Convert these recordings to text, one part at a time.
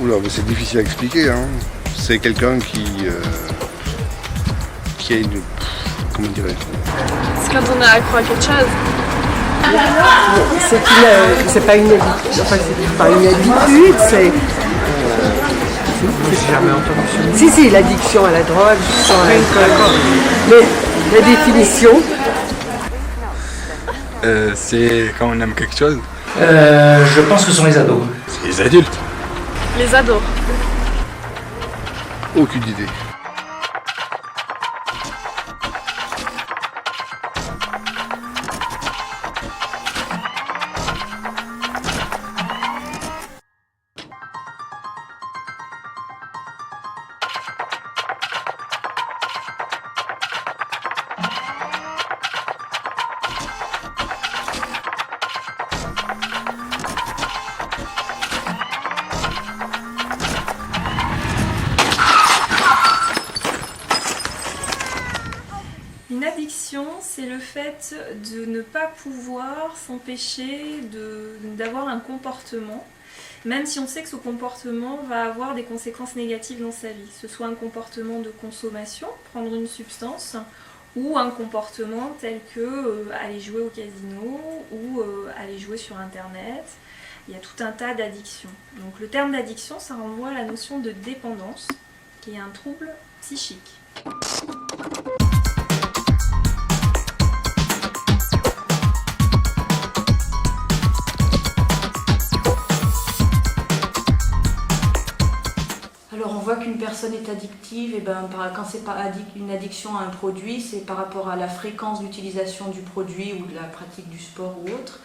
Oula, mais c'est difficile à expliquer. Hein. C'est quelqu'un qui a une... Comment dirais-je? C'est quand on est accro à quelque chose. C'est pas une habitude, enfin, c'est pas une habitude, c'est... J'ai jamais entendu ça. Si, l'addiction à la drogue, l'addiction à l'alcool. Mais la définition... C'est quand on aime quelque chose. Je pense que ce sont les ados. C'est les adultes. Les ados. Aucune idée. Une addiction, c'est le fait de ne pas pouvoir s'empêcher d'avoir un comportement, même si on sait que ce comportement va avoir des conséquences négatives dans sa vie. Que ce soit un comportement de consommation, prendre une substance, ou un comportement tel que aller jouer au casino ou aller jouer sur internet. Il y a tout un tas d'addictions. Donc le terme d'addiction, ça renvoie à la notion de dépendance, qui est un trouble psychique. Alors on voit qu'une personne est addictive, et quand c'est pas une addiction à un produit, c'est par rapport à la fréquence d'utilisation du produit ou de la pratique du sport ou autre.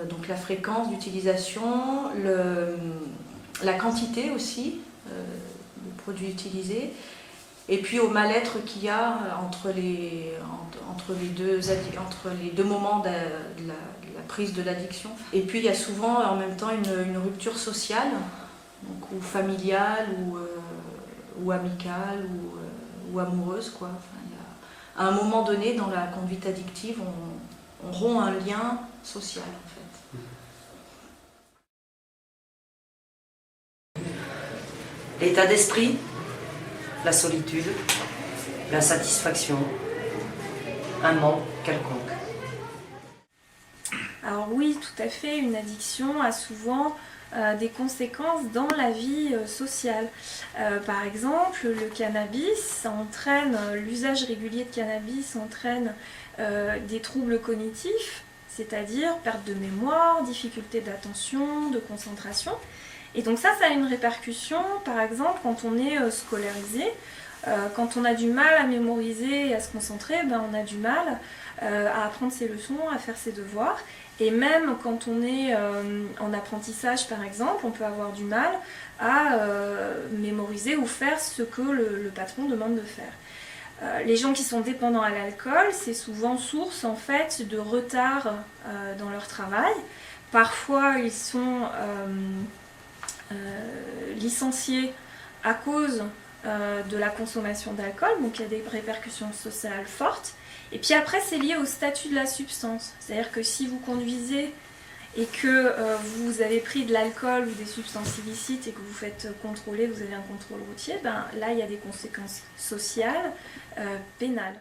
Donc la fréquence d'utilisation, la quantité aussi de produits utilisés, et puis au mal-être qu'il y a entre les deux moments de la prise de l'addiction. Et puis il y a souvent en même temps une rupture sociale, donc, ou familiale, ou amicale, ou amoureuse, quoi. Enfin, à un moment donné, dans la conduite addictive, on rompt un lien social, en fait. L'état d'esprit, la solitude, l'insatisfaction, un manque quelconque. Alors oui, tout à fait, une addiction a souvent des conséquences dans la vie sociale. Par exemple, le cannabis entraîne, l'usage régulier de cannabis entraîne des troubles cognitifs, c'est-à-dire perte de mémoire, difficulté d'attention, de concentration. Et donc ça a une répercussion, par exemple, quand on est scolarisé, quand on a du mal à mémoriser et à se concentrer, on a du mal à apprendre ses leçons, à faire ses devoirs. Et même quand on est en apprentissage, par exemple, on peut avoir du mal à mémoriser ou faire ce que le patron demande de faire. Les gens qui sont dépendants à l'alcool, c'est souvent source en fait de retard dans leur travail. Parfois, ils sont licenciés à cause de la consommation d'alcool, donc il y a des répercussions sociales fortes. Et puis après, c'est lié au statut de la substance. C'est-à-dire que si vous conduisez et que vous avez pris de l'alcool ou des substances illicites et que vous faites contrôler, vous avez un contrôle routier, là, il y a des conséquences sociales, pénales.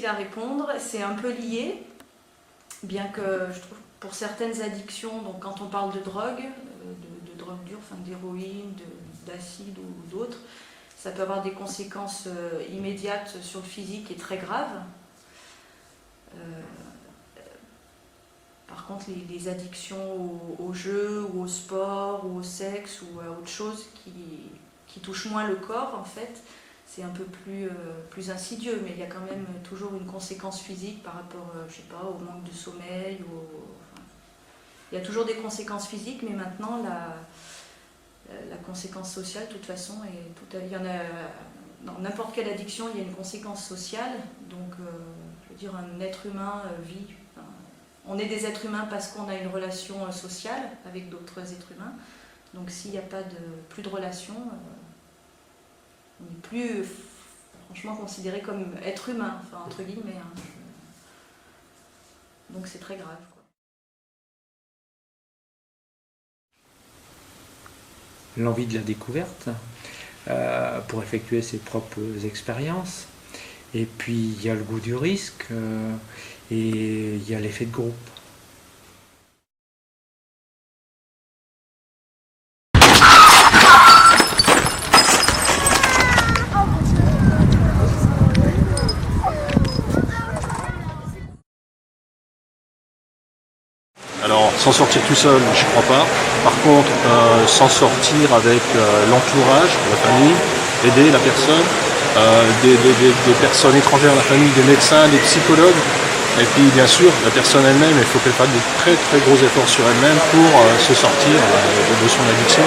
À répondre, c'est un peu lié, bien que je trouve pour certaines addictions, donc quand on parle de drogue, de drogue dure, enfin d'héroïne, d'acide ou d'autres, ça peut avoir des conséquences immédiates sur le physique et très graves. Par contre, les addictions au jeu ou au sport ou au sexe ou à autre chose qui touchent moins le corps, en fait, c'est un peu plus insidieux, mais il y a quand même toujours une conséquence physique par rapport, je sais pas, au manque de sommeil. Il y a toujours des conséquences physiques, mais maintenant la conséquence sociale, de toute façon, il y en a dans n'importe quelle addiction, il y a une conséquence sociale. Donc, je veux dire, un être humain vit. Enfin, on est des êtres humains parce qu'on a une relation sociale avec d'autres êtres humains. Donc, s'il n'y a pas plus de relation, on n'est plus franchement considéré comme être humain, enfin, entre guillemets. Hein. Donc, c'est très grave, quoi. L'envie de la découverte pour effectuer ses propres expériences. Et puis il y a le goût du risque et il y a l'effet de groupe. Alors, s'en sortir tout seul, je crois pas. Par contre, s'en sortir avec l'entourage, la famille, aider la personne, des personnes étrangères à la famille, des médecins, des psychologues. Et puis, bien sûr, la personne elle-même, il faut qu'elle fasse de très très gros efforts sur elle-même pour se sortir de son addiction.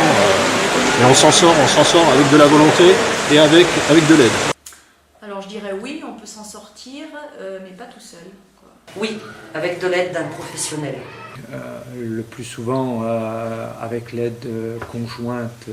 Et on s'en sort avec de la volonté et avec de l'aide. Alors, je dirais oui, on peut s'en sortir, mais pas tout seul, quoi. Oui, avec de l'aide d'un professionnel. Le plus souvent avec l'aide conjointe